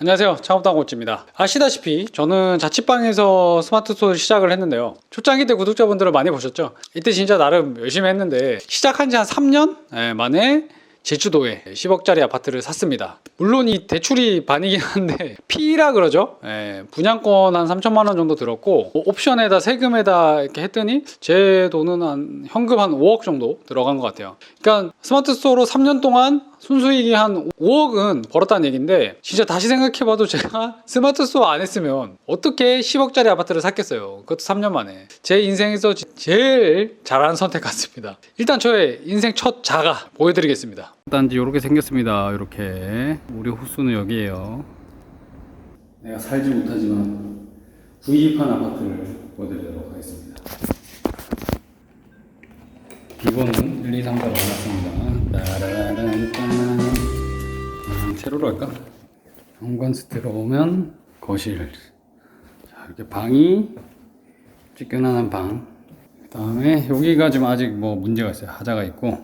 안녕하세요, 창업당고찌입니다. 아시다시피 저는 자취방에서 스마트 스토어를 시작을 했는데요. 초창기 때 구독자분들은 많이 보셨죠? 이때 진짜 나름 열심히 했는데 시작한 지 한 3년 만에 제주도에 10억짜리 아파트를 샀습니다. 물론 이 대출이 반이긴 한데 P라 그러죠. 분양권 한 3천만 원 정도 들었고 옵션에다 세금에다 이렇게 했더니 제 돈은 현금 한 5억 정도 들어간 것 같아요. 그러니까 스마트 스토어로 3년 동안 순수익이 한 5억은 벌었다는 얘기인데, 진짜 다시 생각해봐도 제가 스마트 스토어 안 했으면 어떻게 10억짜리 아파트를 샀겠어요. 그것도 3년 만에. 제 인생에서 제일 잘한 선택 같습니다. 일단 저의 인생 첫 자가 보여드리겠습니다. 단지 이렇게 생겼습니다. 이렇게 우리 호수는 여기에요. 내가 살지 못하지만 구입한 아파트를 보여드리도록 하겠습니다. 비번은 1, 2, 3, 4로 나눴습니다. 세로로 할까? 현관스 들어오면 거실. 자, 이렇게 방이 찌끈한 방. 그 다음에 여기가 지금 아직 뭐 문제가 있어요. 하자가 있고,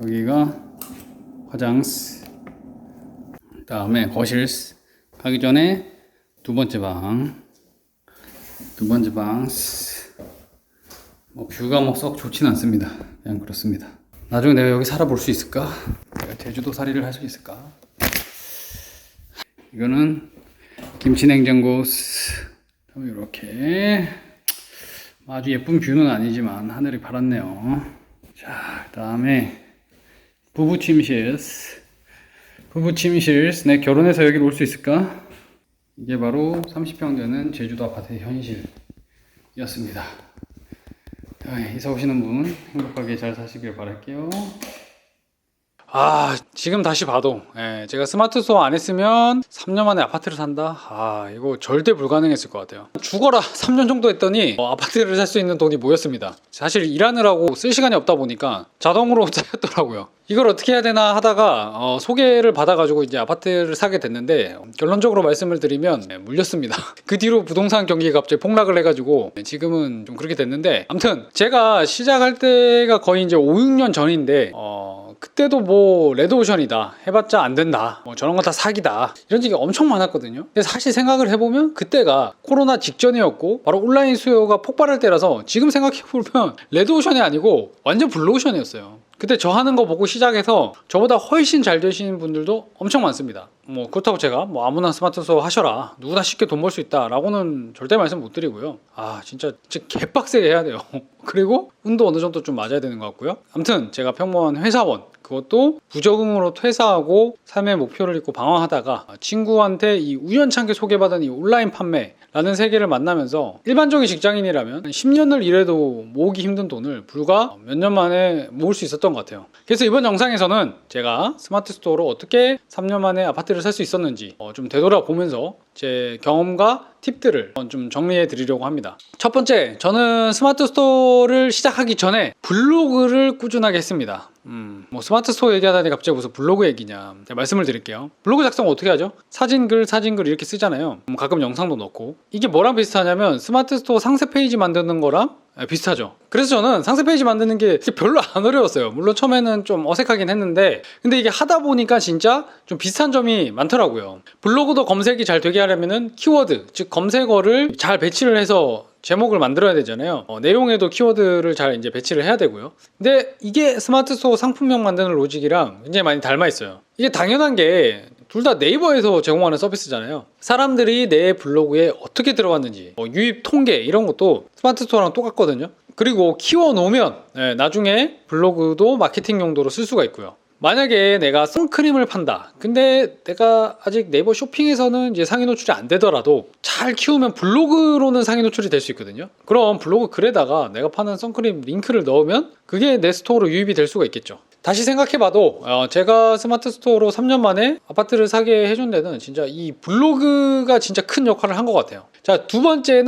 여기가 화장스. 그 다음에 거실. 가기 전에 두 번째 방. 뭐 뷰가 뭐 썩 좋진 않습니다. 그냥 그렇습니다. 나중에 내가 여기 살아볼 수 있을까? 내가 제주도 살이를 할 수 있을까? 이거는 김치냉장고. 이렇게 아주 예쁜 뷰는 아니지만 하늘이 파랗네요. 자, 그 다음에 부부 침실. 내 결혼해서 여기로 올 수 있을까? 이게 바로 30평 되는 제주도 아파트의 현실이었습니다. 이사 오시는 분 행복하게 잘 사시길 바랄게요. 지금 다시 봐도 제가 스마트 스토어 안 했으면 3년 만에 아파트를 산다? 이거 절대 불가능했을 것 같아요. 죽어라 3년 정도 했더니 아파트를 살 수 있는 돈이 모였습니다. 사실 일하느라고 쓸 시간이 없다 보니까 자동으로 쌓였더라고요. 이걸 어떻게 해야 되나 하다가 소개를 받아가지고 이제 아파트를 사게 됐는데, 결론적으로 말씀을 드리면 물렸습니다. 그 뒤로 부동산 경기가 갑자기 폭락을 해가지고 지금은 좀 그렇게 됐는데, 아무튼 제가 시작할 때가 거의 이제 5, 6년 전인데 그때도 뭐 레드오션이다, 해봤자 안 된다, 뭐 저런 거 다 사기다, 이런 얘기가 엄청 많았거든요. 근데 사실 생각을 해보면 그때가 코로나 직전이었고 바로 온라인 수요가 폭발할 때라서 지금 생각해보면 레드오션이 아니고 완전 블루오션이었어요. 그때 저 하는 거 보고 시작해서 저보다 훨씬 잘 되시는 분들도 엄청 많습니다. 뭐 그렇다고 제가 뭐 아무나 스마트 스토어 하셔라, 누구나 쉽게 돈 벌 수 있다 라고는 절대 말씀 못 드리고요. 진짜 개빡세게 해야 돼요. 그리고 운도 어느 정도 좀 맞아야 되는 것 같고요. 아무튼 제가 평범한 회사원, 그것도 부적응으로 퇴사하고 삶의 목표를 잊고 방황하다가 친구한테 이 우연찮게 소개받은 이 온라인 판매라는 세계를 만나면서, 일반적인 직장인이라면 10년을 일해도 모으기 힘든 돈을 불과 몇 년 만에 모을 수 있었던 것 같아요. 그래서 이번 영상에서는 제가 스마트 스토어로 어떻게 3년 만에 아파트를 살 수 있었는지 좀 되돌아보면서 제 경험과 팁들을 좀 정리해 드리려고 합니다. 첫 번째, 저는 스마트 스토어를 시작하기 전에 블로그를 꾸준하게 했습니다. 뭐 스마트 스토어 얘기하다니 갑자기 무슨 블로그 얘기냐. 제가 말씀을 드릴게요. 블로그 작성 어떻게 하죠? 사진글 이렇게 쓰잖아요. 가끔 영상도 넣고. 이게 뭐랑 비슷하냐면 스마트 스토어 상세 페이지 만드는 거랑 비슷하죠. 그래서 저는 상세 페이지 만드는 게 별로 안 어려웠어요. 물론 처음에는 좀 어색하긴 했는데, 근데 이게 하다 보니까 진짜 좀 비슷한 점이 많더라고요. 블로그도 검색이 잘 되게 하려면은 키워드, 즉 검색어를 잘 배치를 해서 제목을 만들어야 되잖아요. 내용에도 키워드를 잘 이제 배치를 해야 되고요. 근데 이게 스마트 스토어 상품명 만드는 로직이랑 굉장히 많이 닮아 있어요. 이게 당연한 게 둘 다 네이버에서 제공하는 서비스잖아요. 사람들이 내 블로그에 어떻게 들어왔는지, 유입 통계 이런 것도 스마트 스토어랑 똑같거든요. 그리고 키워 놓으면 나중에 블로그도 마케팅 용도로 쓸 수가 있고요. 만약에 내가 선크림을 판다, 근데 내가 아직 네이버 쇼핑에서는 이제 상위 노출이 안 되더라도 잘 키우면 블로그로는 상위 노출이 될 수 있거든요. 그럼 블로그 글에다가 내가 파는 선크림 링크를 넣으면 그게 내 스토어로 유입이 될 수가 있겠죠. 다시 생각해봐도 제가 스마트 스토어로 3년 만에 아파트를 사게 해준 데는 진짜 이 블로그가 진짜 큰 역할을 한 것 같아요. 자, 두 번째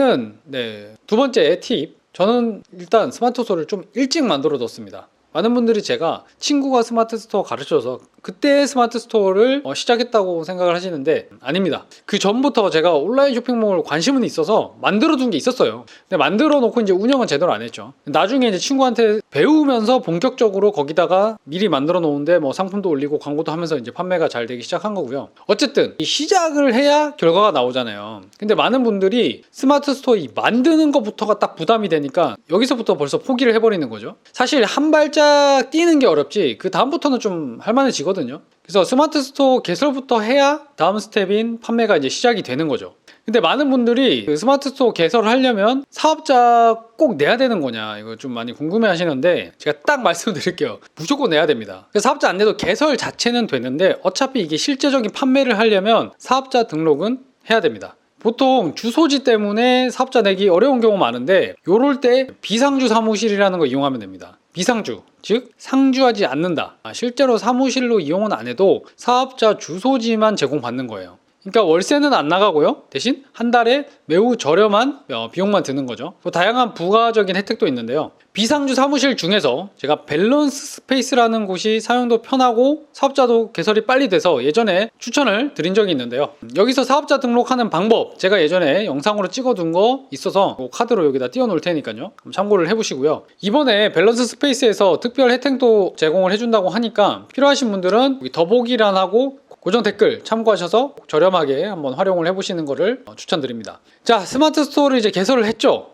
팁, 저는 일단 스마트 스토어를 좀 일찍 만들어 뒀습니다. 많은 분들이 제가 친구가 스마트 스토어 가르쳐서 그때 스마트 스토어를 시작했다고 생각을 하시는데 아닙니다. 그 전부터 제가 온라인 쇼핑몰 관심은 있어서 만들어 둔 게 있었어요. 근데 만들어 놓고 이제 운영은 제대로 안 했죠. 나중에 이제 친구한테 배우면서 본격적으로 거기다가 미리 만들어 놓은데 뭐 상품도 올리고 광고도 하면서 이제 판매가 잘 되기 시작한 거고요. 어쨌든 이 시작을 해야 결과가 나오잖아요. 근데 많은 분들이 스마트 스토어 이 만드는 것부터가 딱 부담이 되니까 여기서부터 벌써 포기를 해버리는 거죠. 사실 한 발짝 뛰는 게 어렵지 그 다음부터는 좀 할만해지거든요. 그래서 스마트 스토어 개설부터 해야 다음 스텝인 판매가 이제 시작이 되는 거죠. 근데 많은 분들이 그 스마트 스토어 개설을 하려면 사업자 꼭 내야 되는 거냐 이거 좀 많이 궁금해 하시는데 제가 딱 말씀드릴게요. 무조건 내야 됩니다. 사업자 안 내도 개설 자체는 되는데 어차피 이게 실제적인 판매를 하려면 사업자 등록은 해야 됩니다. 보통 주소지 때문에 사업자 내기 어려운 경우 많은데 요럴 때 비상주 사무실이라는 거 이용하면 됩니다. 비상주, 즉 상주하지 않는다. 실제로 사무실로 이용은 안 해도 사업자 주소지만 제공받는 거예요. 그러니까 월세는 안 나가고요. 대신 한 달에 매우 저렴한 비용만 드는 거죠. 또 다양한 부가적인 혜택도 있는데요. 비상주 사무실 중에서 제가 밸런스 스페이스라는 곳이 사용도 편하고 사업자도 개설이 빨리 돼서 예전에 추천을 드린 적이 있는데요. 여기서 사업자 등록하는 방법 제가 예전에 영상으로 찍어둔 거 있어서 카드로 여기다 띄워놓을 테니까요. 참고를 해보시고요. 이번에 밸런스 스페이스에서 특별 혜택도 제공을 해준다고 하니까 필요하신 분들은 더보기란하고 고정 댓글 참고하셔서 저렴하게 한번 활용을 해보시는 것을 추천드립니다. 자, 스마트 스토어를 이제 개설을 했죠.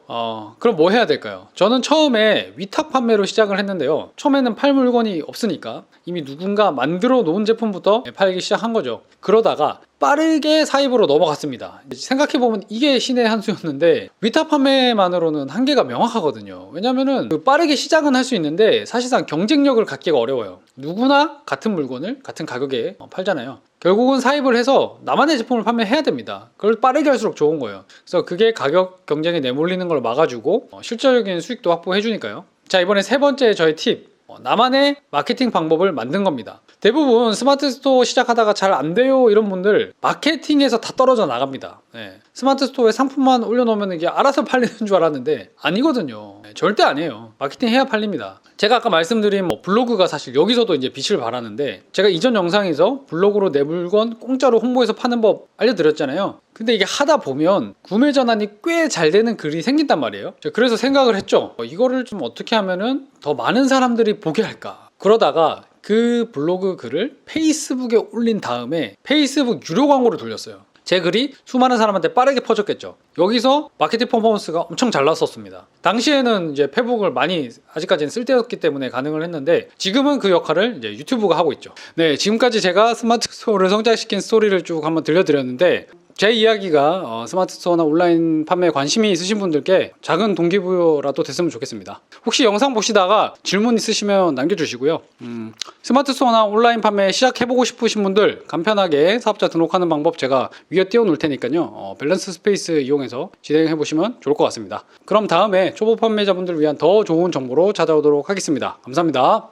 그럼 뭐 해야 될까요? 저는 처음에 위탁 판매로 시작을 했는데요. 처음에는 팔 물건이 없으니까 이미 누군가 만들어 놓은 제품부터 팔기 시작한 거죠. 그러다가 빠르게 사입으로 넘어갔습니다. 생각해보면 이게 신의 한 수였는데 위탁 판매만으로는 한계가 명확하거든요. 왜냐면은 빠르게 시작은 할 수 있는데 사실상 경쟁력을 갖기가 어려워요. 누구나 같은 물건을 같은 가격에 팔잖아요. 결국은 사입을 해서 나만의 제품을 판매해야 됩니다. 그걸 빠르게 할수록 좋은 거예요. 그래서 그게 가격 경쟁에 내몰리는 걸 막아주고 실질적인 수익도 확보해 주니까요. 자, 이번에 세 번째 저의 팁, 나만의 마케팅 방법을 만든 겁니다. 대부분 스마트 스토어 시작하다가 잘 안 돼요 이런 분들 마케팅에서 다 떨어져 나갑니다. 스마트 스토어에 상품만 올려놓으면 이게 알아서 팔리는 줄 알았는데 아니거든요. 절대 아니에요. 마케팅 해야 팔립니다. 제가 아까 말씀드린 블로그가 사실 여기서도 이제 빛을 발하는데 제가 이전 영상에서 블로그로 내 물건 공짜로 홍보해서 파는 법 알려드렸잖아요. 근데 이게 하다 보면 구매 전환이 꽤 잘 되는 글이 생긴단 말이에요. 그래서 생각을 했죠. 이거를 좀 어떻게 하면은 더 많은 사람들이 보게 할까. 그러다가 그 블로그 글을 페이스북에 올린 다음에 페이스북 유료 광고를 돌렸어요. 제 글이 수많은 사람한테 빠르게 퍼졌겠죠. 여기서 마케팅 퍼포먼스가 엄청 잘 났었습니다. 당시에는 이제 페북을 많이 아직까지는 쓸 때였기 때문에 가능을 했는데 지금은 그 역할을 이제 유튜브가 하고 있죠. 네, 지금까지 제가 스마트 스토어를 성장시킨 스토리를 쭉 한번 들려드렸는데 제 이야기가 스마트 스토어나 온라인 판매에 관심이 있으신 분들께 작은 동기부여라도 됐으면 좋겠습니다. 혹시 영상 보시다가 질문 있으시면 남겨주시고요. 스마트 스토어나 온라인 판매 시작해보고 싶으신 분들 간편하게 사업자 등록하는 방법 제가 위에 띄워놓을 테니까요. 밸런스 스페이스 이용해서 진행해보시면 좋을 것 같습니다. 그럼 다음에 초보 판매자분들을 위한 더 좋은 정보로 찾아오도록 하겠습니다. 감사합니다.